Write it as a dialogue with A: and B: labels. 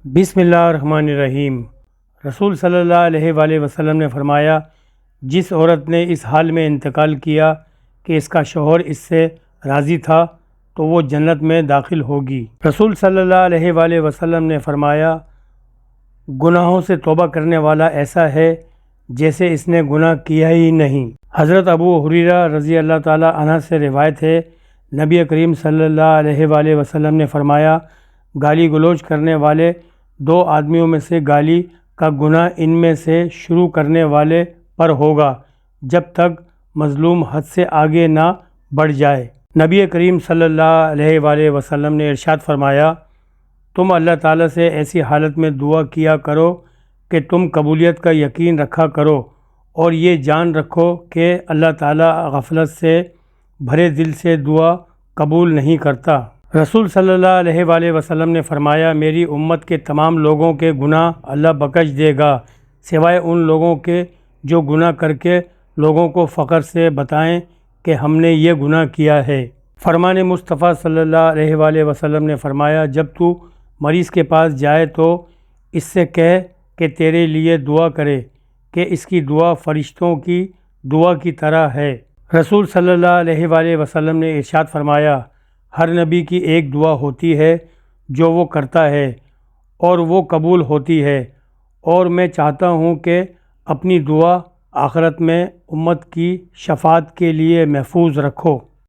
A: بسم اللہ الرحمن الرحیم۔ رسول صلی اللہ علیہ وآلہ وسلم نے فرمایا، جس عورت نے اس حال میں انتقال کیا کہ اس کا شوہر اس سے راضی تھا تو وہ جنت میں داخل ہوگی۔ رسول صلی اللہ علیہ وآلہ وسلم نے فرمایا، گناہوں سے توبہ کرنے والا ایسا ہے جیسے اس نے گناہ کیا ہی نہیں۔ حضرت ابو ہریرہ رضی اللہ تعالی عنہ سے روایت ہے، نبی کریم صلی اللہ علیہ وآلہ وسلم نے فرمایا، گالی گلوچ کرنے والے دو آدمیوں میں سے گالی کا گناہ ان میں سے شروع کرنے والے پر ہوگا جب تک مظلوم حد سے آگے نہ بڑھ جائے۔ نبی کریم صلی اللہ علیہ وآلہ وسلم نے ارشاد فرمایا، تم اللہ تعالیٰ سے ایسی حالت میں دعا کیا کرو کہ تم قبولیت کا یقین رکھا کرو اور یہ جان رکھو کہ اللہ تعالیٰ غفلت سے بھرے دل سے دعا قبول نہیں کرتا۔ رسول صلی اللہ علیہ وآلہ وسلم نے فرمایا، میری امت کے تمام لوگوں کے گناہ اللہ بخش دے گا سوائے ان لوگوں کے جو گناہ کر کے لوگوں کو فخر سے بتائیں کہ ہم نے یہ گناہ کیا ہے۔ فرمان مصطفیٰ صلی اللہ علیہ وآلہ وسلم نے فرمایا، جب تو مریض کے پاس جائے تو اس سے کہہ کہ تیرے لیے دعا کرے کہ اس کی دعا فرشتوں کی دعا کی طرح ہے۔ رسول صلی اللہ علیہ وآلہ وسلم نے ارشاد فرمایا، ہر نبی کی ایک دعا ہوتی ہے جو وہ کرتا ہے اور وہ قبول ہوتی ہے، اور میں چاہتا ہوں کہ اپنی دعا آخرت میں امت کی شفاعت کے لیے محفوظ رکھو۔